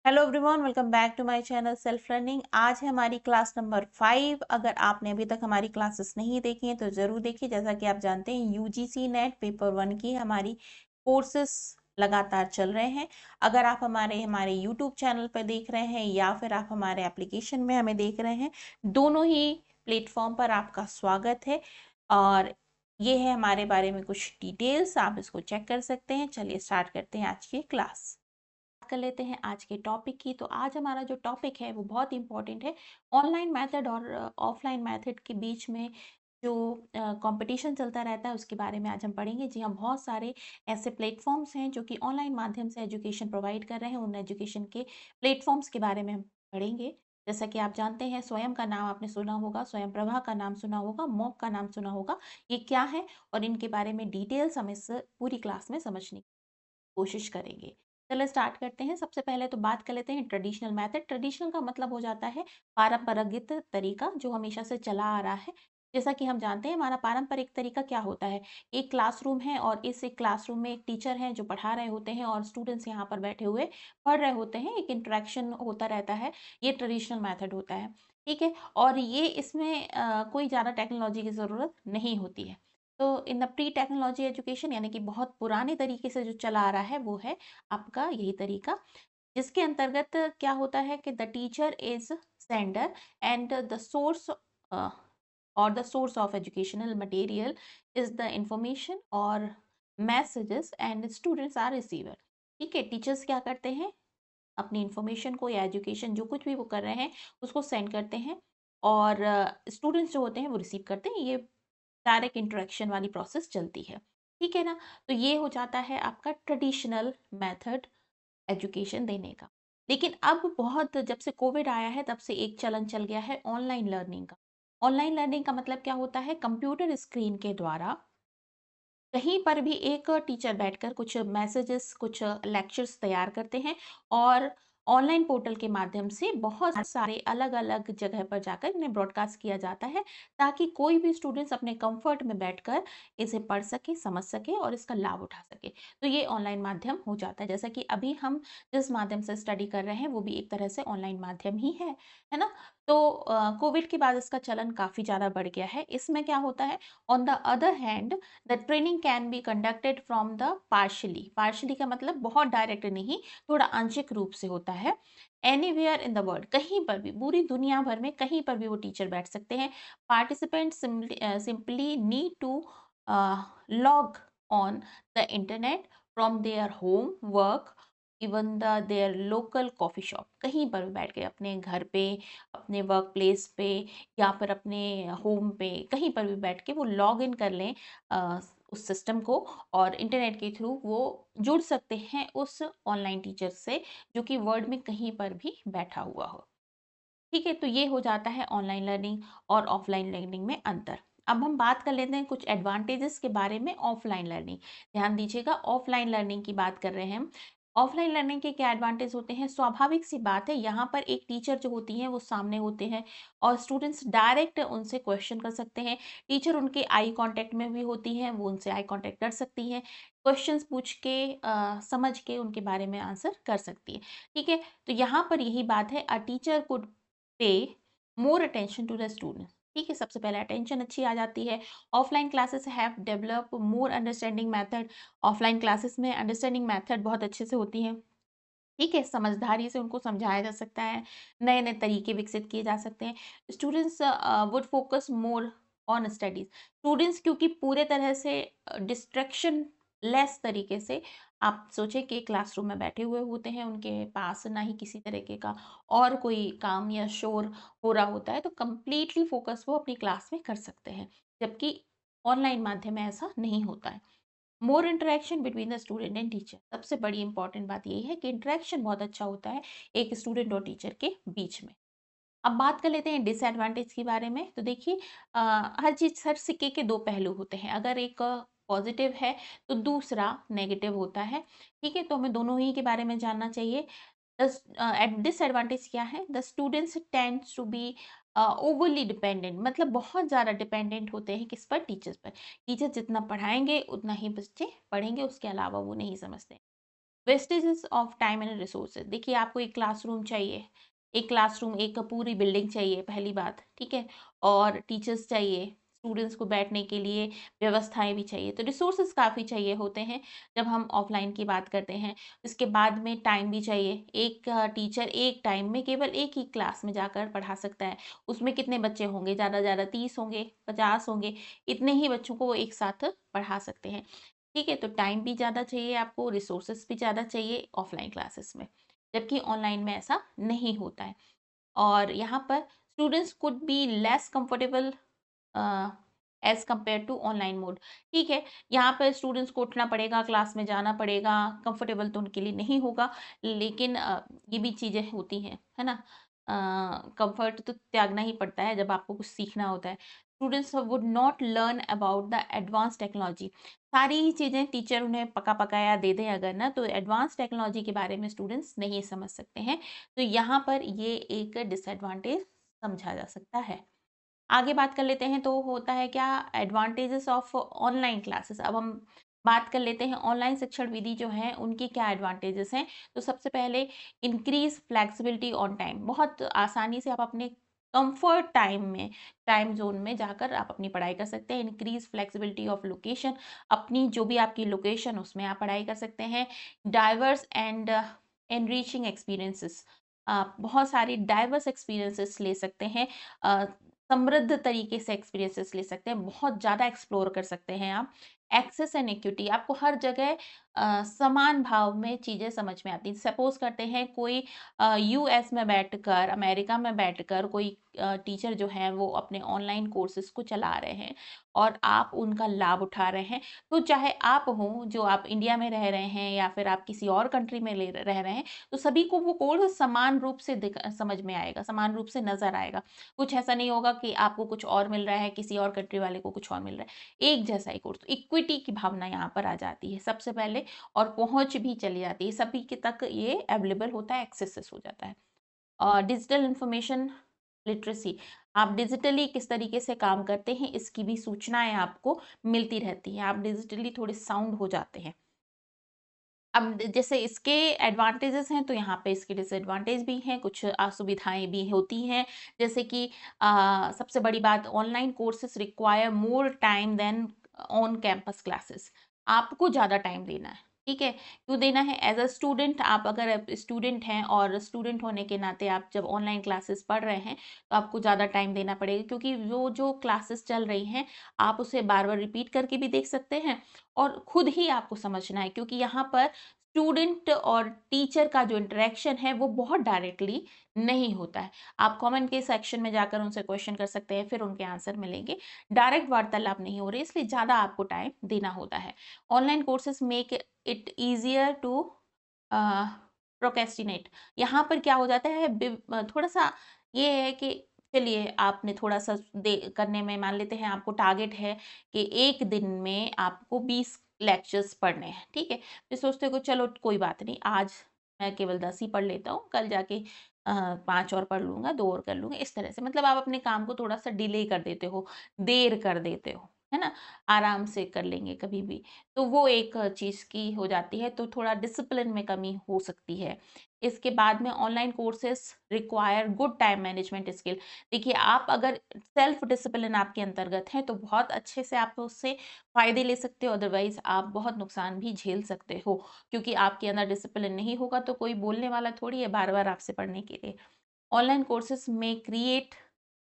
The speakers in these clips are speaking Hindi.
Hello everyone, welcome back to my channel self learning. आज है हमारी क्लास नंबर 5। अगर आपने अभी तक हमारी क्लासेस नहीं देखी हैं तो ज़रूर देखिए। जैसा कि आप जानते हैं यूजीसी नेट पेपर 1 की हमारी कोर्सेस लगातार चल रहे हैं। अगर आप हमारे यूट्यूब चैनल पर देख रहे हैं या फिर आप हमारे एप्लीकेशन में हमें देख रहे हैं, दोनों ही प्लेटफॉर्म पर आपका स्वागत है। और ये है हमारे बारे में कुछ डिटेल्स, आप इसको चेक कर सकते हैं। चलिए स्टार्ट करते हैं आज की क्लास। कर लेते हैं आज के टॉपिक की। तो आज हमारा जो टॉपिक है वो बहुत इंपॉर्टेंट है। ऑनलाइन मेथड और ऑफलाइन मेथड के बीच में जो कंपटीशन चलता रहता है उसके बारे में आज हम पढ़ेंगे। जी हाँ, बहुत सारे ऐसे प्लेटफॉर्म्स हैं जो कि ऑनलाइन माध्यम से एजुकेशन प्रोवाइड कर रहे हैं। उन एजुकेशन के प्लेटफॉर्म्स के बारे में हम पढ़ेंगे। जैसा कि आप जानते हैं, स्वयं का नाम आपने सुना होगा, स्वयं प्रभा का नाम सुना होगा, मॉक का नाम सुना होगा। ये क्या है और इनके बारे में डिटेल्स हम इस पूरी क्लास में समझने की कोशिश करेंगे। चलो स्टार्ट करते हैं। सबसे पहले तो बात कर लेते हैं ट्रेडिशनल मेथड। ट्रेडिशनल का मतलब हो जाता है पारंपरिक तरीका जो हमेशा से चला आ रहा है। जैसा कि हम जानते हैं, हमारा पारंपरिक तरीका क्या होता है। एक क्लासरूम है और इस एक क्लासरूम में एक टीचर है जो पढ़ा रहे होते हैं और स्टूडेंट्स यहाँ पर बैठे हुए पढ़ रहे होते हैं। एक इंटरेक्शन होता रहता है। ये ट्रेडिशनल मेथड होता है। ठीक है। और ये इसमें कोई ज़्यादा टेक्नोलॉजी की ज़रूरत नहीं होती है। तो in the pre technology education, यानी कि बहुत पुराने तरीके से जो चला आ रहा है, वो है आपका यही तरीका, जिसके अंतर्गत क्या होता है कि the teacher is sender and the source और the source of educational material is the information और messages and students are receiver. ठीक है। टीचर्स क्या करते हैं, अपनी इंफॉर्मेशन को या एजुकेशन जो कुछ भी वो कर रहे हैं उसको सेंड करते हैं और स्टूडेंट्स जो होते हैं वो रिसीव करते हैं। ये डायरेक्ट इंटरेक्शन वाली प्रोसेस चलती है। ठीक है ना। तो ये हो जाता है आपका ट्रेडिशनल मेथड एजुकेशन देने का। लेकिन अब बहुत, जब से कोविड आया है तब से एक चलन चल गया है ऑनलाइन लर्निंग का। ऑनलाइन लर्निंग का मतलब क्या होता है, कंप्यूटर स्क्रीन के द्वारा कहीं पर भी एक टीचर बैठकर कुछ मैसेजेस, कुछ लेक्चर्स तैयार करते हैं और ऑनलाइन पोर्टल के माध्यम से बहुत सारे अलग अलग जगह पर जाकर इन्हें ब्रॉडकास्ट किया जाता है, ताकि कोई भी स्टूडेंट्स अपने कंफर्ट में बैठकर इसे पढ़ सके, समझ सके और इसका लाभ उठा सके। तो ये ऑनलाइन माध्यम हो जाता है। जैसा कि अभी हम जिस माध्यम से स्टडी कर रहे हैं वो भी एक तरह से ऑनलाइन माध्यम ही है ना। तो कोविड के बाद इसका चलन काफ़ी ज़्यादा बढ़ गया है। इसमें क्या होता है, on the other hand the training can be conducted from the partially. Partially का मतलब बहुत डायरेक्ट नहीं, थोड़ा आंशिक रूप से होता है। एनीवेयर इन द वर्ल्ड, कहीं पर भी, पूरी दुनिया भर में कहीं पर भी वो टीचर बैठ सकते हैं। Participant simply need to log on the internet from their home, work, even the their local coffee shop. कहीं पर भी बैठ के, अपने घर पे, अपने वर्क प्लेस पे या फिर अपने होम पे, कहीं पर भी बैठ के वो लॉग इन कर लें उस सिस्टम को, और इंटरनेट के थ्रू वो जुड़ सकते हैं उस ऑनलाइन टीचर से जो कि वर्ल्ड में कहीं पर भी बैठा हुआ हो। ठीक है। तो ये हो जाता है ऑनलाइन लर्निंग और ऑफलाइन लर्निंग में अंतर। अब हम बात कर लेते हैं कुछ एडवांटेजेस के बारे में ऑफलाइन लर्निंग। ध्यान दीजिएगा, ऑफलाइन लर्निंग की बात कर रहे हैं हम। ऑफलाइन लर्निंग के क्या एडवांटेज होते हैं, स्वाभाविक सी बात है, यहाँ पर एक टीचर जो होती हैं वो सामने होते हैं और स्टूडेंट्स डायरेक्ट उनसे क्वेश्चन कर सकते हैं। टीचर उनके आई कांटेक्ट में भी होती हैं, वो उनसे आई कांटेक्ट कर सकती हैं, क्वेश्चंस पूछ के समझ के उनके बारे में आंसर कर सकती है। ठीक है। तो यहाँ पर यही बात है, अ teacher could pay more attention to the student. ठीक है। सबसे पहले अटेंशन अच्छी आ जाती है। Offline classes have develop more understanding method. Offline classes में अंडरस्टैंडिंग मेथड बहुत अच्छे से होती हैं। ठीक है। समझदारी से उनको समझाया जा सकता है, नए नए तरीके विकसित किए जा सकते हैं। Students would focus more on studies. Students क्योंकि पूरे तरह से डिस्ट्रैक्शन लेस तरीके से, आप सोचें कि क्लासरूम में बैठे हुए होते हैं, उनके पास ना ही किसी तरीके का और कोई काम या शोर हो रहा होता है, तो कंप्लीटली फोकस वो अपनी क्लास में कर सकते हैं, जबकि ऑनलाइन माध्यम में ऐसा नहीं होता है। More interaction between the student and teacher. सबसे बड़ी इंपॉर्टेंट बात यही है कि इंटरेक्शन बहुत अच्छा होता है एक स्टूडेंट और टीचर के बीच में। अब बात कर लेते हैं डिसएडवांटेज के बारे में। तो देखिए, हर चीज, हर सिक्के के दो पहलू होते हैं। अगर एक पॉजिटिव है तो दूसरा नेगेटिव होता है। ठीक है। तो हमें दोनों ही के बारे में जानना चाहिए। डिसएडवांटेज क्या है, the students tends to be overly dependent, मतलब बहुत ज़्यादा डिपेंडेंट होते हैं किस पर, टीचर्स पर। टीचर जितना पढ़ाएंगे उतना ही बच्चे पढ़ेंगे, उसके अलावा वो नहीं समझते। Vestiges of time and resources. देखिए आपको एक क्लासरूम चाहिए, एक क्लासरूम, एक पूरी बिल्डिंग चाहिए पहली बात, ठीक है, और टीचर्स चाहिए, स्टूडेंट्स को बैठने के लिए व्यवस्थाएं भी चाहिए, तो रिसोर्सेज काफ़ी चाहिए होते हैं जब हम ऑफलाइन की बात करते हैं। इसके बाद में टाइम भी चाहिए। एक टीचर एक टाइम में केवल एक ही क्लास में जाकर पढ़ा सकता है। उसमें कितने बच्चे होंगे, ज़्यादा ज़्यादा 30 होंगे, 50 होंगे, इतने ही बच्चों को वो एक साथ पढ़ा सकते हैं। ठीक है, तो टाइम भी ज़्यादा चाहिए आपको, रिसोर्सेस भी ज़्यादा चाहिए ऑफलाइन क्लासेस में, जबकि ऑनलाइन में ऐसा नहीं होता है। और यहाँ पर students could be less comfortable as compare to online mode. ठीक है, यहाँ पर स्टूडेंट्स को उठना पड़ेगा, क्लास में जाना पड़ेगा, कंफर्टेबल तो उनके लिए नहीं होगा, लेकिन ये भी चीज़ें होती हैं, है ना। कंफर्ट तो त्यागना ही पड़ता है जब आपको कुछ सीखना होता है। Students would not learn about the advance technology. सारी ही चीज़ें टीचर उन्हें पका पकाया दे दें अगर ना, तो एडवांस टेक्नोलॉजी के बारे में स्टूडेंट्स नहीं समझ सकते हैं। तो यहाँ पर ये एक डिसएडवांटेज समझा जा सकता है। आगे बात कर लेते हैं, तो होता है क्या, एडवांटेजेस ऑफ ऑनलाइन क्लासेस। अब हम बात कर लेते हैं ऑनलाइन शिक्षण विधि जो है उनकी क्या एडवांटेजेस हैं। तो सबसे पहले इंक्रीज फ्लेक्सिबिलिटी ऑन टाइम। बहुत आसानी से आप अपने कंफर्ट टाइम में, टाइम जोन में जाकर आप अपनी पढ़ाई कर सकते हैं। इंक्रीज फ्लेक्सिबिलिटी ऑफ लोकेशन, अपनी जो भी आपकी लोकेशन उसमें आप पढ़ाई कर सकते हैं। डाइवर्स एंड एनरिचिंग एक्सपीरियंसेस, आप बहुत सारी डाइवर्स एक्सपीरियंसेस ले सकते हैं, समृद्ध तरीके से एक्सपीरियंसेस ले सकते हैं, बहुत ज़्यादा एक्सप्लोर कर सकते हैं आप। एक्सेस एंड इक्विटी, आपको हर जगह समान भाव में चीज़ें समझ में आती हैं। सपोज़ करते हैं कोई यूएस में बैठकर, अमेरिका में बैठकर कोई टीचर जो हैं वो अपने ऑनलाइन कोर्सेज़ को चला रहे हैं और आप उनका लाभ उठा रहे हैं, तो चाहे आप हों जो आप इंडिया में रह रहे हैं या फिर आप किसी और कंट्री में रह रहे हैं, तो सभी को वो कोर्स समान रूप से समझ में आएगा, समान रूप से नज़र आएगा। कुछ ऐसा नहीं होगा कि आपको कुछ और मिल रहा है, किसी और कंट्री वाले को कुछ और मिल रहा है, एक जैसा ही कोर्स। इक्विटी की भावना यहाँ पर आ जाती है सबसे पहले, और पहुंच भी चली जाती है, सभी के तक ये अवेलेबल होता है, एक्सेस हो जाता है। और डिजिटल इंफॉर्मेशन लिटरेसी, आप डिजिटली किस तरीके से काम करते हैं इसकी भी सूचनाएं आपको मिलती रहती हैं, आप डिजिटली थोड़े साउंड हो जाते हैं। अब जैसे इसके एडवांटेजेस हैं तो यहाँ पे इसके डिसएडवांटेज भी हैं, कुछ असुविधाएं भी होती हैं, जैसे कि सबसे बड़ी बात, online courses require more time than on campus classes. आपको ज़्यादा टाइम देना है, ठीक है, क्यों देना है, एज अ स्टूडेंट, आप अगर स्टूडेंट हैं और स्टूडेंट होने के नाते आप जब ऑनलाइन क्लासेस पढ़ रहे हैं तो आपको ज़्यादा टाइम देना पड़ेगा, क्योंकि वो जो क्लासेस चल रही हैं आप उसे बार बार रिपीट करके भी देख सकते हैं और खुद ही आपको समझना है, क्योंकि यहाँ पर स्टूडेंट और टीचर का जो इंटरेक्शन है वो बहुत डायरेक्टली नहीं होता है। आप कमेंट के सेक्शन में जाकर उनसे क्वेश्चन कर सकते हैं, फिर उनके आंसर मिलेंगे, डायरेक्ट वार्तालाप नहीं हो रही, इसलिए ज़्यादा आपको टाइम देना होता है। Online courses make it easier to procrastinate. यहाँ पर क्या हो जाता है, थोड़ा सा ये है कि चलिए आपने थोड़ा सा दे करने में, मान लेते हैं आपको टारगेट है कि एक दिन में आपको 20 लेक्चर्स पढ़ने हैं, ठीक है, फिर सोचते हो कि चलो कोई बात नहीं, आज मैं केवल 10 ही पढ़ लेता हूँ, कल जाके 5 और पढ़ लूंगा, 2 और कर लूंगा, इस तरह से मतलब आप अपने काम को थोड़ा सा डिले कर देते हो, देर कर देते हो, है ना, आराम से कर लेंगे कभी भी, तो वो एक चीज़ की हो जाती है, तो थोड़ा डिसिप्लिन में कमी हो सकती है। इसके बाद में online courses require good time management skill. देखिए आप अगर सेल्फ डिसिप्लिन आपके अंतर्गत है तो बहुत अच्छे से आप उससे फ़ायदे ले सकते हो, अदरवाइज़ आप बहुत नुकसान भी झेल सकते हो, क्योंकि आपके अंदर डिसिप्लिन नहीं होगा तो कोई बोलने वाला थोड़ी है बार-बार आपसे पढ़ने के लिए। ऑनलाइन कोर्सेस में क्रिएट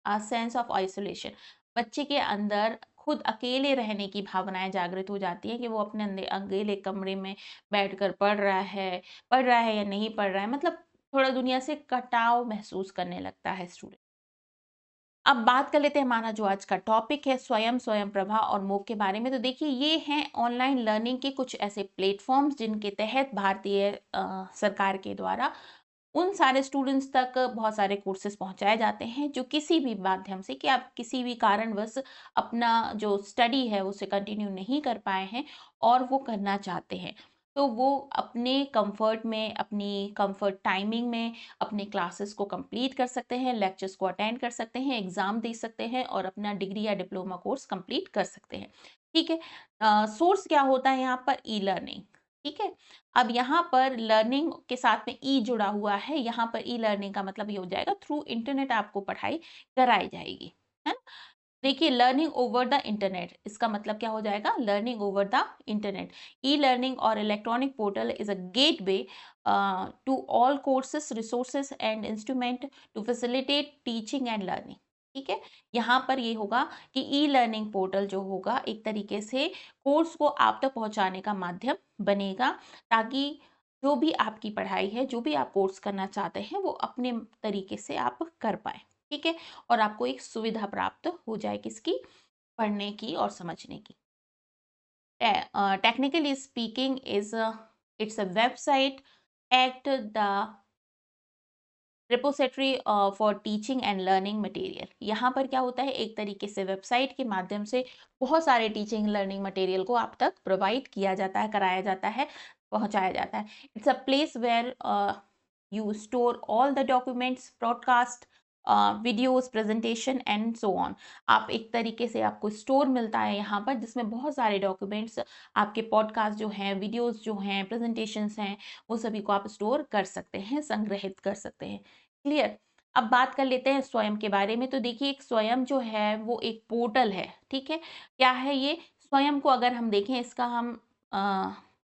सेंस ऑफ आइसोलेशन, बच्चे के अंदर खुद अकेले रहने की भावनाएं जागृत हो जाती है कि वो अपने अकेले कमरे में बैठकर पढ़ रहा है या नहीं पढ़ रहा है, मतलब थोड़ा दुनिया से कटाव महसूस करने लगता है स्टूडेंट। अब बात कर लेते हैं हमारा जो आज का टॉपिक है, स्वयं प्रभा और मूक के बारे में। तो देखिए ये हैं ऑनलाइन लर्निंग के कुछ ऐसे प्लेटफॉर्म्स जिनके तहत भारतीय सरकार के द्वारा उन सारे स्टूडेंट्स तक बहुत सारे कोर्सेज पहुंचाए जाते हैं जो किसी भी माध्यम से, कि आप किसी भी कारणवश अपना जो स्टडी है उसे कंटिन्यू नहीं कर पाए हैं और वो करना चाहते हैं, तो वो अपने कंफर्ट में, अपनी कंफर्ट टाइमिंग में अपने क्लासेस को कंप्लीट कर सकते हैं, लेक्चर्स को अटेंड कर सकते हैं, एग्जाम दे सकते हैं और अपना डिग्री या डिप्लोमा कोर्स कंप्लीट कर सकते हैं। ठीक है, सोर्स क्या होता है यहाँ पर, ई लर्निंग। ठीक है। अब यहाँ पर लर्निंग के साथ में ई जुड़ा हुआ है, यहाँ पर ई लर्निंग का मतलब ये हो जाएगा थ्रू इंटरनेट आपको पढ़ाई कराई जाएगी, है ना। देखिए लर्निंग ओवर द इंटरनेट, इसका मतलब क्या हो जाएगा, learning over the internet. E learning और electronic portal is a gateway to all courses, resources and instrument to facilitate teaching and learning. ठीक है, यहाँ पर ये होगा कि ई लर्निंग पोर्टल जो होगा एक तरीके से कोर्स को आप तक पहुंचाने का माध्यम बनेगा, ताकि जो भी आपकी पढ़ाई है, जो भी आप कोर्स करना चाहते हैं, वो अपने तरीके से आप कर पाए। ठीक है, और आपको एक सुविधा प्राप्त हो जाए किसकी, पढ़ने की और समझने की। Technically speaking is it's a website act the repository for teaching and learning material. यहाँ पर क्या होता है, एक तरीके से वेबसाइट के माध्यम से बहुत सारे टीचिंग लर्निंग मटेरियल को आप तक प्रोवाइड किया जाता है, कराया जाता है, पहुंचाया जाता है। It's a place where you store all the documents, broadcast, videos, presentation and so on. आप एक तरीके से आपको स्टोर मिलता है यहाँ पर, जिसमें बहुत सारे डॉक्यूमेंट्स, आपके पॉडकास्ट जो हैं, वीडियोस जो हैं, प्रेजेंटेशंस हैं, वो सभी को आप स्टोर कर सकते हैं, संग्रहित कर सकते हैं। क्लियर। अब बात कर लेते हैं स्वयं के बारे में। तो देखिए एक स्वयं जो है वो एक पोर्टल है। ठीक है, क्या है ये स्वयं को अगर हम देखें, इसका हम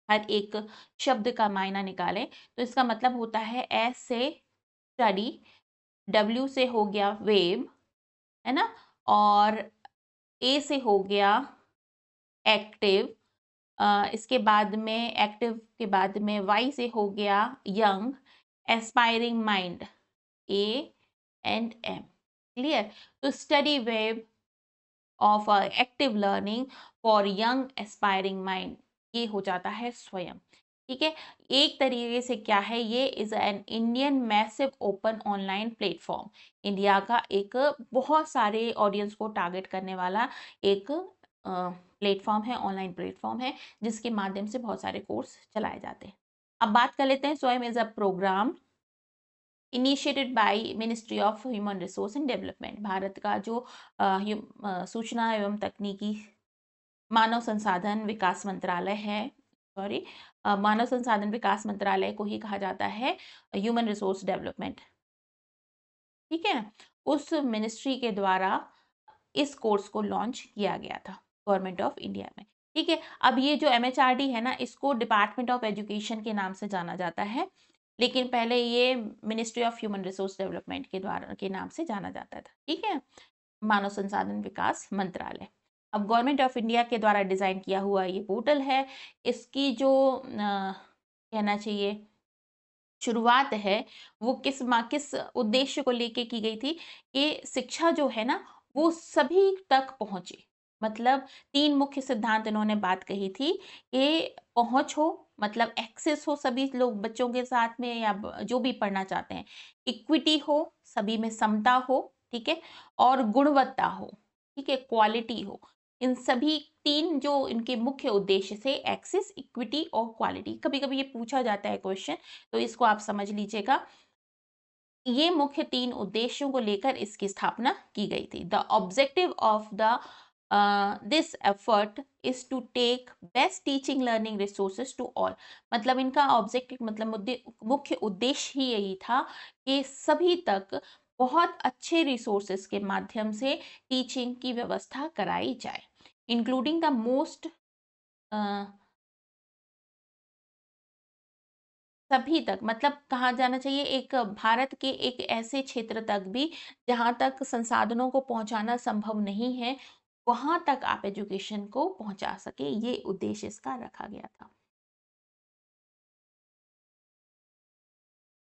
हर एक शब्द का मायना निकालें तो इसका मतलब होता है एस से स्टडी, डब्ल्यू से हो गया वेब, है ना, और ए से हो गया एक्टिव, इसके बाद में एक्टिव के बाद में वाई से हो गया young, aspiring mind A and M. Clear. तो study web of active learning for young aspiring mind, ये हो जाता है स्वयं। ठीक है, एक तरीके से क्या है, ये is an Indian massive open online platform. India का एक बहुत सारे ऑडियंस को टारगेट करने वाला एक प्लेटफॉर्म है, ऑनलाइन प्लेटफॉर्म है, जिसके माध्यम से बहुत सारे कोर्स चलाए जाते हैं। अब बात कर लेते हैं Swayam is a programme initiated by ministry of human resource and development. Bharat का जो सूचना एवं तकनीकी मानव संसाधन विकास मंत्रालय है, सॉरी, मानव संसाधन विकास मंत्रालय को ही कहा जाता है ह्यूमन रिसोर्स डेवलपमेंट। ठीक है, उस मिनिस्ट्री के द्वारा इस कोर्स को लॉन्च किया गया था गवर्नमेंट ऑफ इंडिया में। ठीक है, अब ये जो एमएचआरडी है ना, इसको डिपार्टमेंट ऑफ एजुकेशन के नाम से जाना जाता है, लेकिन पहले ये ministry of human resource development के द्वारा के नाम से जाना जाता था। ठीक है, मानव संसाधन विकास मंत्रालय। अब गवर्नमेंट ऑफ इंडिया के द्वारा डिजाइन किया हुआ ये पोर्टल है। इसकी जो कहना चाहिए शुरुआत है, वो किस उद्देश्य को लेके की गई थी कि शिक्षा जो है ना वो सभी तक पहुंचे। मतलब तीन मुख्य सिद्धांत इन्होंने बात कही थी कि पहुंच हो, मतलब एक्सेस हो सभी लोग बच्चों के साथ में या जो भी पढ़ना चाहते हैं, इक्विटी हो, सभी में समता हो, ठीक है, और गुणवत्ता हो, ठीक है, क्वालिटी हो। इन सभी तीन जो इनके मुख्य उद्देश्य से एक्सेस, इक्विटी और क्वालिटी, कभी कभी ये पूछा जाता है क्वेश्चन, तो इसको आप समझ लीजिएगा। ये मुख्य तीन उद्देश्यों को लेकर इसकी स्थापना की गई थी। The objective of the this effort is to take best teaching learning resources to all. मतलब इनका ऑब्जेक्टिव मतलब मुख्य उद्देश्य ही यही था कि सभी तक बहुत अच्छे रिसोर्सेज के माध्यम से टीचिंग की व्यवस्था कराई जाए, इंक्लूडिंग द मोस्ट सभी तक, मतलब कहा जाना चाहिए एक भारत के एक ऐसे क्षेत्र तक भी जहां तक संसाधनों को पहुंचाना संभव नहीं है, वहां तक आप एजुकेशन को पहुंचा सके, ये उद्देश्य इसका रखा गया था।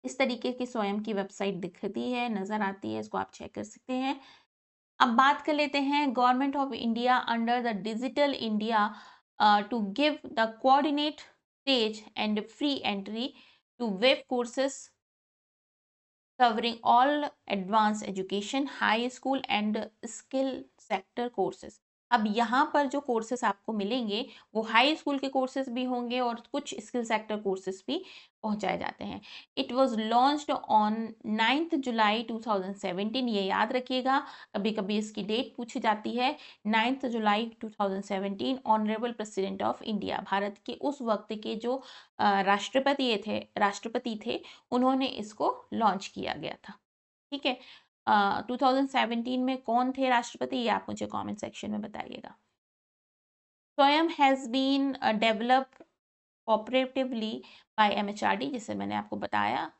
इस तरीके की स्वयं की वेबसाइट दिखती है, नजर आती है, इसको आप चेक कर सकते हैं। अब बात कर लेते हैं government of India under the digital India to give the coordinate stage and free entry to web courses covering all advanced education, high school and skill sector courses। अब यहाँ पर जो कोर्सेस आपको मिलेंगे वो हाई स्कूल के कोर्सेस भी होंगे और कुछ स्किल सेक्टर कोर्सेस भी पहुंचाए जाते हैं। इट वॉज लॉन्च्ड ऑन 9 जुलाई 2017, ये याद रखिएगा, कभी कभी इसकी डेट पूछी जाती है। 9 जुलाई 2017, honourable president of India, Bharat के उस वक्त के जो राष्ट्रपति थे उन्होंने इसको लॉन्च किया गया था। ठीक है, 2017 में कौन थे राष्ट्रपति, ये आप मुझे कमेंट सेक्शन में बताइएगा। स्वयं has been developed cooperatively by MHRD, जिसे मैंने आपको बताया,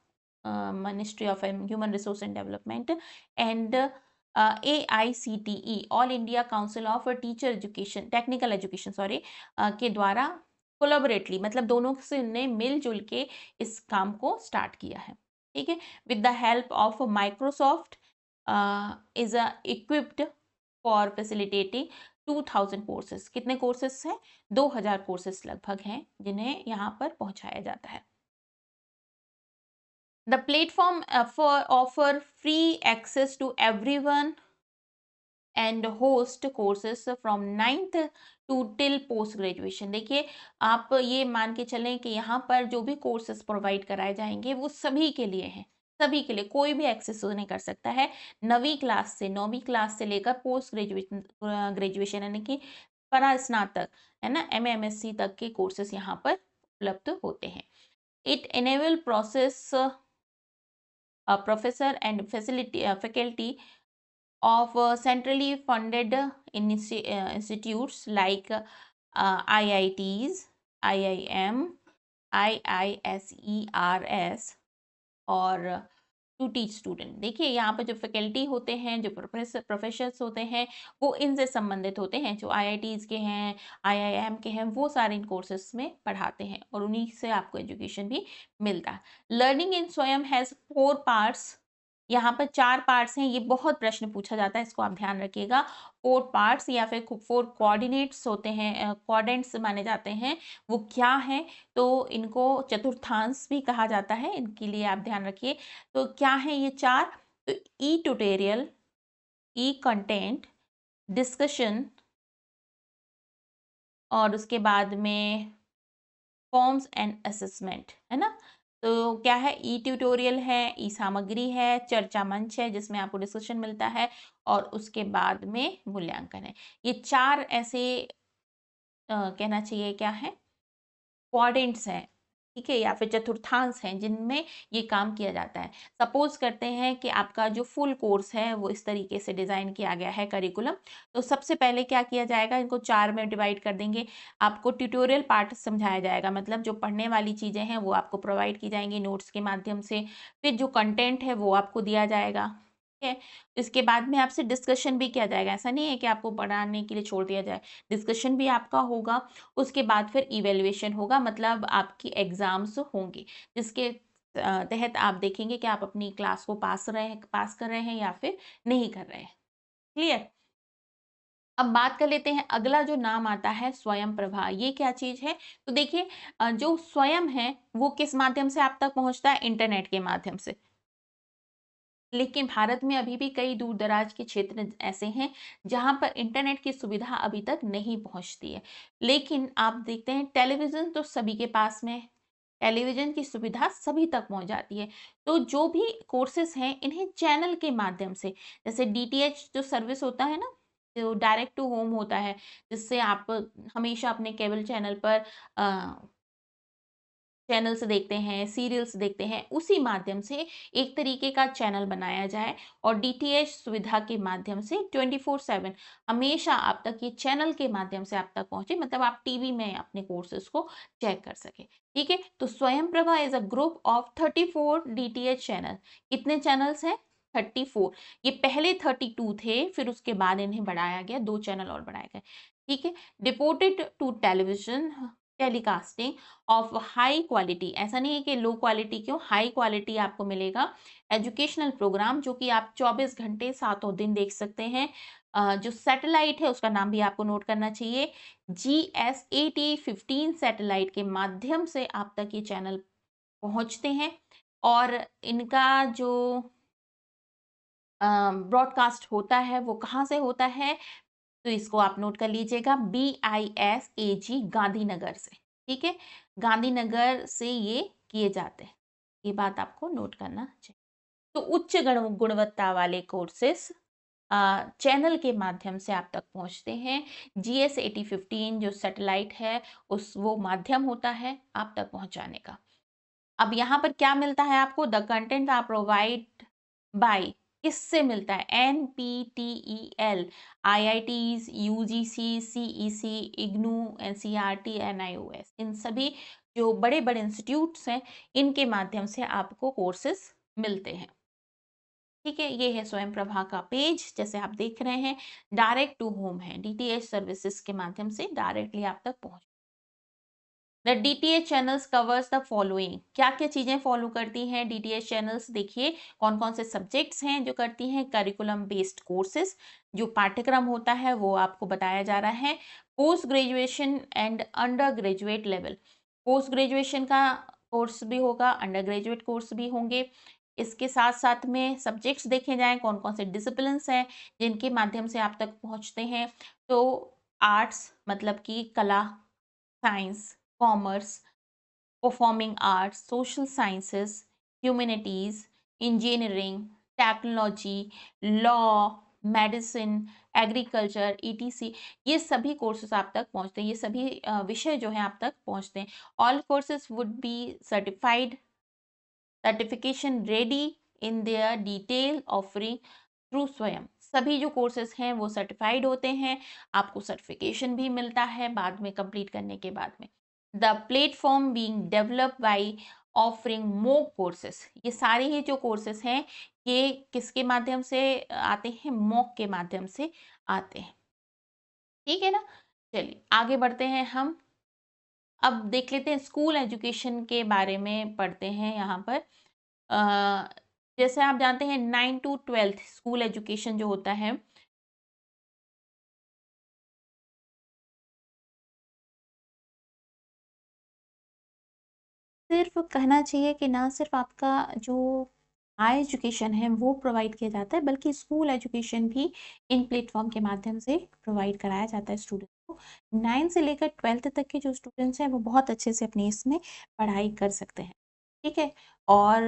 ministry of human resource and development, and AICTE, All India Council of Teacher Education, technical education sorry, के द्वारा कोलैबोरेटली, मतलब दोनों से ने मिलजुल के इस काम को स्टार्ट किया है। ठीक है, with the help of Microsoft is equipped for facilitating 2000 courses. कितने कोर्सेज हैं? 2000 कोर्सेज लगभग हैं जिन्हें यहाँ पर पहुंचाया जाता है। The platform offer free access to everyone and host courses from 9th to till post graduation। देखिए, आप ये मान के चलें कि यहाँ पर जो भी कोर्सेज प्रोवाइड कराए जाएंगे वो सभी के लिए हैं, सभी के लिए, कोई भी एक्सेस उन्हें कर सकता है। 9वीं क्लास से लेकर पोस्ट ग्रेजुएशन यानी कि परास्नातक, है ना, MA MSc तक के कोर्सेज यहाँ पर उपलब्ध होते हैं। It enable process professor and faculty of centrally funded institutes like IITs, IIM, IISERS और टू टीच स्टूडेंट। देखिए, यहाँ पर जो फैकल्टी होते हैं, जो प्रोफेसर्स होते हैं, वो इनसे संबंधित होते हैं। जो IITs के हैं, IIM के हैं, वो सारे इन कोर्सेस में पढ़ाते हैं और उन्हीं से आपको एजुकेशन भी मिलता है। लर्निंग इन स्वयं हैज़ 4 पार्ट्स, यहाँ पर 4 पार्ट्स हैं। ये बहुत प्रश्न पूछा जाता है, इसको आप ध्यान रखिएगा। 4 पार्ट्स या फिर 4 कोऑर्डिनेट्स होते हैं, क्वाड्रेंट्स माने जाते हैं। वो क्या है? तो इनको चतुर्थांश भी कहा जाता है, इनके लिए आप ध्यान रखिए। तो क्या है ये 4? तो ई ट्यूटोरियल, ई कंटेंट, डिस्कशन और उसके बाद में फॉर्म्स एंड असेसमेंट, है ना। तो क्या है? ई ट्यूटोरियल है, ई सामग्री है, चर्चा मंच है जिसमें आपको डिस्कशन मिलता है और उसके बाद में मूल्यांकन है। ये 4 ऐसे कहना चाहिए क्या है, क्वाड्रेंट्स हैं, ठीक है, या फिर चतुर्थांश हैं जिनमें ये काम किया जाता है। सपोज करते हैं कि आपका जो फुल कोर्स है वो इस तरीके से डिजाइन किया गया है करिकुलम, तो सबसे पहले क्या किया जाएगा, इनको 4 में डिवाइड कर देंगे। आपको ट्यूटोरियल पार्ट समझाया जाएगा, मतलब जो पढ़ने वाली चीजें हैं वो आपको प्रोवाइड की जाएंगी नोट्स के माध्यम से। फिर जो कंटेंट है वो आपको दिया जाएगा, ठीक है। इसके बाद में आपसे डिस्कशन भी किया जाएगा, ऐसा नहीं है कि आपको पढ़ाने के लिए छोड़ दिया जाए, डिस्कशन भी आपका होगा। उसके बाद फिर इवेल्युएशन होगा, मतलब आपकी एग्जाम्स होंगे जिसके तहत आप देखेंगे कि आप अपनी क्लास को पास कर रहे हैं या फिर नहीं कर रहे हैं। क्लियर? अब बात कर लेते हैं, अगला जो नाम आता है स्वयं प्रभा, ये क्या चीज है? तो देखिए, जो स्वयं है वो किस माध्यम से आप तक पहुंचता है? इंटरनेट के माध्यम से। लेकिन भारत में अभी भी कई दूर दराज के क्षेत्र ऐसे हैं जहां पर इंटरनेट की सुविधा अभी तक नहीं पहुंचती है। लेकिन आप देखते हैं टेलीविजन तो सभी के पास में है, टेलीविजन की सुविधा सभी तक पहुंच जाती है। तो जो भी कोर्सेज हैं इन्हें चैनल के माध्यम से, जैसे DTH जो सर्विस होता है ना, जो डायरेक्ट टू होम होता है, जिससे आप हमेशा अपने केबल चैनल पर चैनल्स देखते हैं, सीरियल्स देखते हैं, उसी माध्यम से एक तरीके का चैनल बनाया जाए और DTH सुविधा के माध्यम से 24/7 हमेशा आप तक ये चैनल के माध्यम से आप तक पहुंचे, मतलब आप टीवी में अपने कोर्सेज को चेक कर सके। ठीक है, तो स्वयं Prabha is a group of 34 DTH channel. कितने चैनल्स हैं? 34। ये पहले 32 थे, फिर उसके बाद इन्हें बढ़ाया गया, 2 चैनल और बढ़ाए गए। ठीक है, डिपोटेड to television telecasting of high quality, ऐसा नहीं है कि लो क्वालिटी, क्यों, हाई क्वालिटी आपको मिलेगा। एजुकेशनल प्रोग्राम जो कि आप 24 घंटे सातों दिन देख सकते हैं। जो सैटेलाइट है उसका नाम भी आपको नोट करना चाहिए, GSAT-15 सैटेलाइट के माध्यम से आप तक ये चैनल पहुंचते हैं। और इनका जो ब्रॉडकास्ट होता है वो कहाँ से होता है? तो इसको आप नोट कर लीजिएगा, BISAG गांधीनगर से। ठीक है, गांधीनगर से ये किए जाते हैं, ये बात आपको नोट करना चाहिए। तो उच्च गुणवत्ता वाले कोर्सेस चैनल के माध्यम से आप तक पहुंचते हैं। GS8015 जो सैटेलाइट है उस वो माध्यम होता है आप तक पहुंचाने का। अब यहाँ पर क्या मिलता है आपको, the content are provide by, किससे मिलता है, NPTEL, IITs, UGC, CEC, IGNOU, NCERT, NIOS, इन सभी जो बड़े बड़े इंस्टीट्यूट्स हैं इनके माध्यम से आपको कोर्सेस मिलते हैं। ठीक है, ये है स्वयं प्रभा का पेज, जैसे आप देख रहे हैं डायरेक्ट टू होम है, DTH सर्विसेज के माध्यम से डायरेक्टली आप तक पहुंच। The DTH channels covers the following, क्या क्या चीजें फॉलो करती हैं DTH चैनल्स, देखिए कौन कौन से सब्जेक्ट्स हैं जो करती हैं। करिकुलम बेस्ड कोर्सेज, जो पाठ्यक्रम होता है वो आपको बताया जा रहा है। Post graduation and under graduate level, post graduation का कोर्स भी होगा, अंडर ग्रेजुएट कोर्स भी होंगे। इसके साथ साथ में सब्जेक्ट्स देखे जाएं, कौन कौन से डिसिप्लिन्स हैं जिनके माध्यम से आप तक पहुंचते हैं। तो आर्ट्स मतलब कि कला, science, commerce, performing arts, social sciences, humanities, engineering, technology, law, medicine, agriculture, ETC, ये सभी कोर्सेज आप तक पहुंचते हैं, ये सभी विषय जो हैं आप तक पहुंचते हैं। All courses would be certified, certification ready in their detail offering through स्वयं, सभी जो कोर्सेज हैं वो सर्टिफाइड होते हैं, आपको सर्टिफिकेशन भी मिलता है बाद में कंप्लीट करने के बाद में। The platform being developed by offering mock courses, ये सारे ही जो कोर्सेज हैं ये किसके माध्यम से आते हैं, मॉक के माध्यम से आते हैं। ठीक है ना, चलिए आगे बढ़ते हैं हम। अब देख लेते हैं स्कूल एजुकेशन के बारे में, पढ़ते हैं यहाँ पर। जैसे आप जानते हैं 9 to 12 स्कूल एजुकेशन जो होता है, सिर्फ कहना चाहिए कि ना सिर्फ आपका जो हाई एजुकेशन है वो प्रोवाइड किया जाता है, बल्कि स्कूल एजुकेशन भी इन प्लेटफॉर्म के माध्यम से प्रोवाइड कराया जाता है स्टूडेंट को। 9 से लेकर 12th तक के जो स्टूडेंट्स हैं वो बहुत अच्छे से अपनी इसमें पढ़ाई कर सकते हैं। ठीक है, और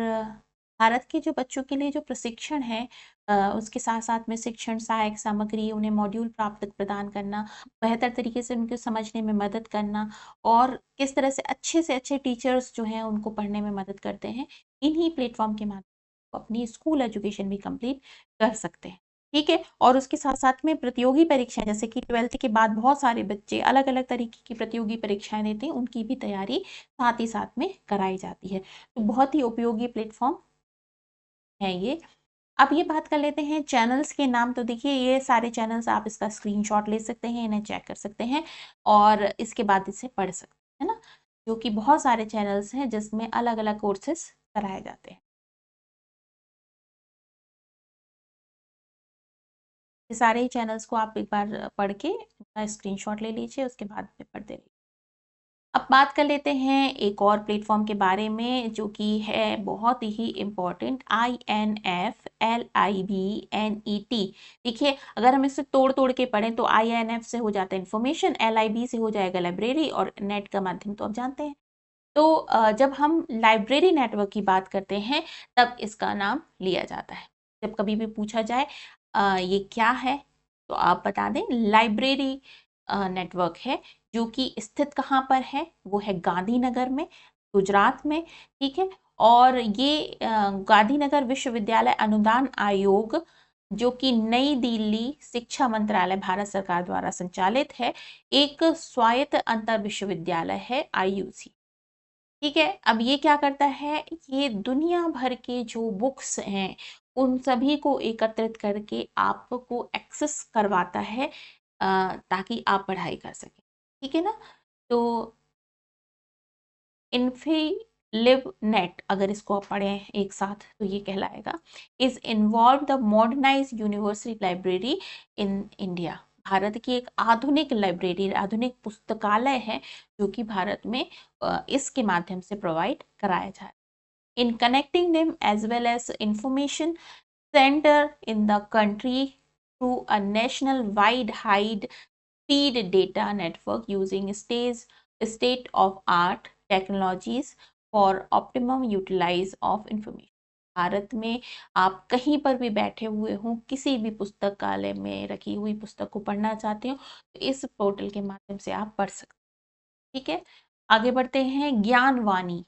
भारत के जो बच्चों के लिए जो प्रशिक्षण है, उसके साथ साथ में शिक्षण सहायक सामग्री, उन्हें मॉड्यूल प्राप्त प्रदान करना, बेहतर तरीके से उनको समझने में मदद करना, और किस तरह से अच्छे टीचर्स जो हैं उनको पढ़ने में मदद करते हैं, इन्हीं प्लेटफॉर्म के माध्यम अपनी स्कूल एजुकेशन भी कंप्लीट कर सकते हैं। ठीक है, और उसके साथ साथ में प्रतियोगी परीक्षाएं, जैसे कि 12th के बाद बहुत सारे बच्चे अलग अलग तरीके की प्रतियोगी परीक्षाएं देते हैं, उनकी भी तैयारी साथ ही साथ में कराई जाती है। तो बहुत ही उपयोगी प्लेटफॉर्म है ये। अब ये बात कर लेते हैं चैनल्स के नाम। तो देखिए ये सारे चैनल्स आप इसका स्क्रीनशॉट ले सकते हैं, इन्हें चेक कर सकते हैं और इसके बाद इसे पढ़ सकते हैं ना, जो कि बहुत सारे चैनल्स हैं जिसमें अलग अलग कोर्सेस कराए जाते हैं। ये सारे ही चैनल्स को आप एक बार पढ़ के स्क्रीनशॉट ले लीजिए, उसके बाद में पढ़ते रहिए। अब बात कर लेते हैं एक और प्लेटफॉर्म के बारे में जो कि है बहुत ही इम्पोर्टेंट, INFLIBNET। देखिए अगर हम इसे तोड़ तोड़ के पढ़ें तो INF से हो जाता है इंफॉर्मेशन, LIB से हो जाएगा लाइब्रेरी, और नेट का माध्यम तो आप जानते हैं। तो जब हम लाइब्रेरी नेटवर्क की बात करते हैं तब इसका नाम लिया जाता है। जब कभी भी पूछा जाए ये क्या है तो आप बता दें लाइब्रेरी नेटवर्क है, जो कि स्थित कहाँ पर है, वो है गांधीनगर में, गुजरात में। ठीक है, और ये गांधीनगर विश्वविद्यालय अनुदान आयोग, जो कि नई दिल्ली शिक्षा मंत्रालय भारत सरकार द्वारा संचालित है, एक स्वायत्त अंतर विश्वविद्यालय है, IUC। ठीक है, अब ये क्या करता है, ये दुनिया भर के जो बुक्स हैं उन सभी को एकत्रित करके आपको एक्सेस करवाता है, ताकि आप पढ़ाई कर सकें। ठीक है ना, तो इन्फी नेट अगर इसको आप पढ़ें एक साथ तो ये कहलाएगा, is involve the modernise university library in India. Bharat की एक आधुनिक लाइब्रेरी, आधुनिक पुस्तकालय है जो कि भारत में इसके माध्यम से प्रोवाइड कराया जाए। In connecting them as well as information centre in the country through a national wide high speed data network using state of art technologies for optimum utilize of information। Bharat में आप कहीं पर भी बैठे हुए हों, किसी भी पुस्तकालय में रखी हुई पुस्तक को पढ़ना चाहते हो तो इस पोर्टल के माध्यम से आप पढ़ सकते हैं। ठीक है, आगे बढ़ते हैं। ज्ञानवाणी,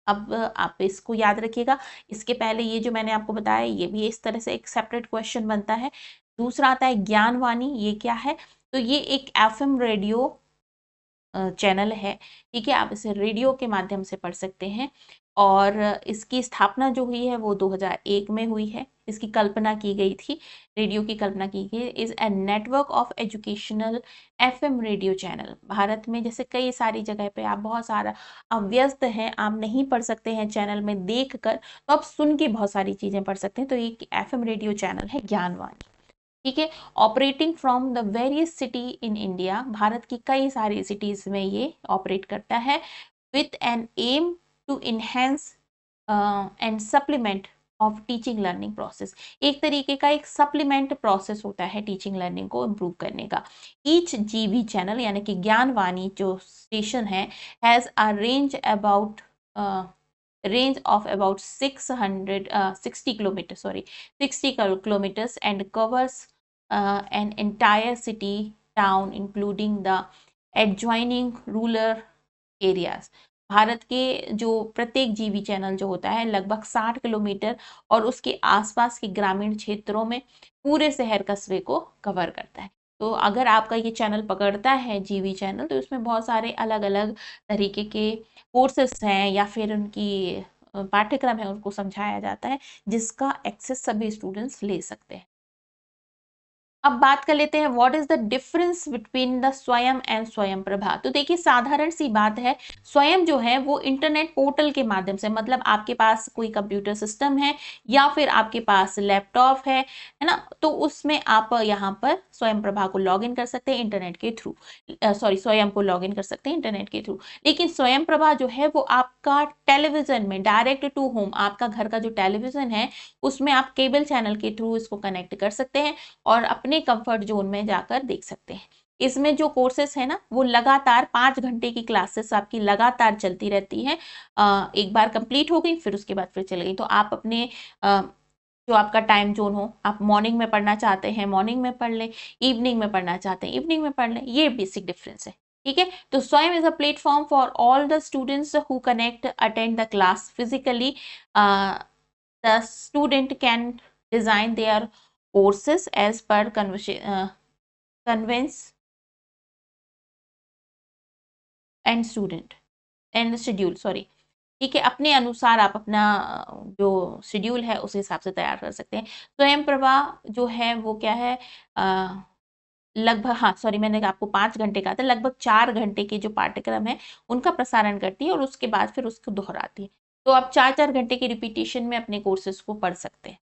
अब आप इसको याद रखिएगा। इसके पहले ये जो मैंने आपको बताया ये भी इस तरह से एक सेपरेट क्वेश्चन बनता है। दूसरा आता है ज्ञानवाणी, ये क्या है? तो ये एक एफएम रेडियो चैनल है। ठीक है, आप इसे रेडियो के माध्यम से पढ़ सकते हैं और इसकी स्थापना जो हुई है वो 2001 में हुई है। इसकी कल्पना की गई थी, रेडियो की कल्पना की गई। Is a network of educational FM radio channel. Bharat में जैसे कई सारी जगह पे आप बहुत सारा आप व्यस्त हैं, आप नहीं पढ़ सकते हैं चैनल में देख कर, तो आप सुन के बहुत सारी चीजें पढ़ सकते हैं। तो ये एफएम रेडियो चैनल है ज्ञानवाणी। ठीक है, operating from the various city in India, Bharat की कई सारी सिटीज में ये ऑपरेट करता है। With an aim to enhance and supplement of teaching learning process, एक तरीके का एक सप्लीमेंट प्रोसेस होता है टीचिंग लर्निंग को इम्प्रूव करने का। ईच जीवी चैनल यानी कि ज्ञानवाणी जो स्टेशन है has a range of about 60 kilometers and covers an entire city town including the adjoining rural areas। Bharat के जो प्रत्येक जीवी चैनल जो होता है लगभग 60 किलोमीटर और उसके आसपास के ग्रामीण क्षेत्रों में पूरे शहर कस्बे को कवर करता है। तो अगर आपका ये चैनल पकड़ता है जीवी चैनल, तो इसमें बहुत सारे अलग अलग तरीके के कोर्सेस हैं या फिर उनकी पाठ्यक्रम है उनको समझाया जाता है, जिसका एक्सेस सभी स्टूडेंट्स ले सकते हैं। अब बात कर लेते हैं what is the difference between the स्वयं एंड स्वयं प्रभा। तो देखिए साधारण सी बात है, स्वयं जो है वो इंटरनेट पोर्टल के माध्यम से, मतलब आपके पास कोई कंप्यूटर सिस्टम है या फिर आपके पास लैपटॉप है ना, तो उसमें आप यहाँ पर स्वयं प्रभा को लॉग इन कर सकते हैं इंटरनेट के थ्रू, स्वयं को लॉग इन कर सकते हैं इंटरनेट के थ्रू। लेकिन स्वयं प्रभा जो है वो आपका टेलीविजन में डायरेक्ट टू होम, आपका घर का जो टेलीविजन है उसमें आप केबल चैनल के थ्रू इसको कनेक्ट कर सकते हैं और अपने कंफर्ट जोन में जाकर देख सकते हैं। इसमें जो कोर्सेस है ना वो लगातार 5 घंटे की क्लासेस आपकी लगातार चलती रहती है। एक बार कंप्लीट हो गई फिर उसके बाद फिर चल गई। तो आप अपने जो आपका टाइम जोन हो, आप मॉर्निंग में पढ़ना चाहते हैं मॉर्निंग में पढ़ लें, इवनिंग में पढ़ना चाहते हैं इवनिंग में पढ़ लें, ये बेसिक डिफरेंस है। ठीक है, तो स्वयं is a platform for all the students who connect attend the class physically. The student can design there courses as per convenience and student and schedule, sorry. ठीक है, अपने अनुसार आप अपना जो शेड्यूल है उस हिसाब से तैयार कर सकते हैं। स्वयं प्रभा जो है वो क्या है, लगभग, हाँ सॉरी, मैंने आपको 5 घंटे कहा था, लगभग 4 घंटे के जो पाठ्यक्रम है उनका प्रसारण करती है और उसके बाद फिर उसको दोहराती है। तो आप 4-4 घंटे के रिपीटेशन में अपने कोर्सेज को पढ़ सकते हैं।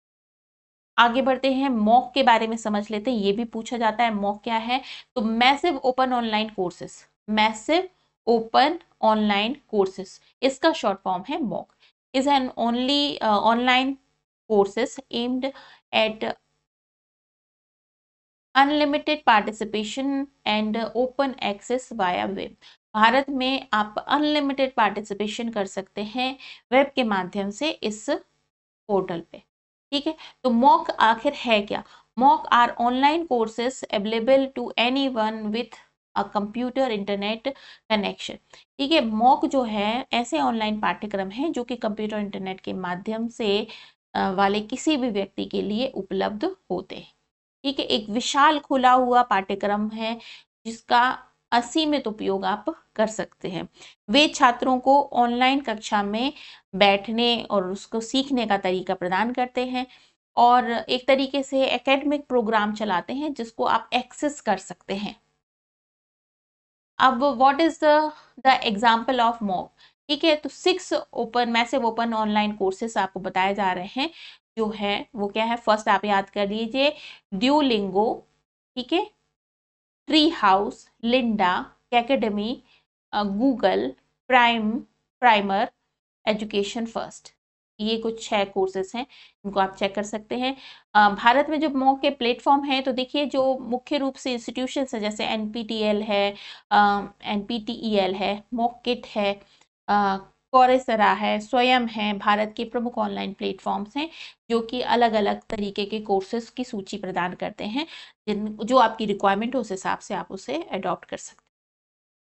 आगे बढ़ते हैं, मॉक के बारे में समझ लेते हैं, ये भी पूछा जाता है मॉक क्या है। तो massive open online courses, massive open online courses, इसका शॉर्ट फॉर्म है MOOC. Is an only online courses aimed at unlimited participation and open access via web. Bharat में आप अनलिमिटेड पार्टिसिपेशन कर सकते हैं वेब के माध्यम से इस पोर्टल पे। ठीक है, तो मॉक आखिर है क्या? MOOC are online courses available to anyone with a computer internet connection. ठीक है, मॉक जो है ऐसे ऑनलाइन पाठ्यक्रम है जो कि कंप्यूटर इंटरनेट के माध्यम से वाले किसी भी व्यक्ति के लिए उपलब्ध होते हैं। ठीक है, एक विशाल खुला हुआ पाठ्यक्रम है जिसका असीमित उपयोग आप कर सकते हैं। वे छात्रों को ऑनलाइन कक्षा में बैठने और उसको सीखने का तरीका प्रदान करते हैं और एक तरीके से एकेडमिक प्रोग्राम चलाते हैं जिसको आप एक्सेस कर सकते हैं। अब what is the example of mock? ठीक है, तो 6 open massive open online courses आपको बताए जा रहे हैं। जो है वो क्या है, फर्स्ट आप याद कर लीजिए, ड्यूलिंगो, ठीक है, tree house, Linda, academy, Google, primer, education first. ये कुछ 6 कोर्सेज हैं, इनको आप चेक कर सकते हैं। भारत में जो मॉक के प्लेटफॉर्म है, तो देखिए जो मुख्य रूप से इंस्टीट्यूशंस है, जैसे एनपीटीएल है, एनपीटीईएल है, मॉककिट है, कोर्सेरा है, स्वयं है, भारत के प्रमुख ऑनलाइन प्लेटफॉर्म्स हैं जो कि अलग अलग तरीके के कोर्सेज की सूची प्रदान करते हैं, जो आपकी रिक्वायरमेंट हो उस हिसाब से आप उसे अडॉप्ट कर सकते हैं।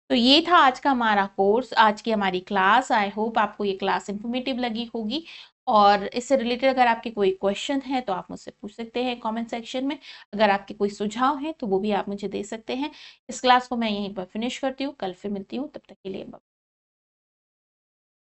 तो ये था आज का हमारा कोर्स, आज की हमारी क्लास। आई होप आपको ये क्लास इंफॉर्मेटिव लगी होगी, और इससे रिलेटेड अगर आपके कोई क्वेश्चन है तो आप मुझसे पूछ सकते हैं कमेंट सेक्शन में। अगर आपके कोई सुझाव हैं तो वो भी आप मुझे दे सकते हैं। इस क्लास को मैं यहीं पर फिनिश करती हूँ, कल फिर मिलती हूँ, तब तक के लिए बाय।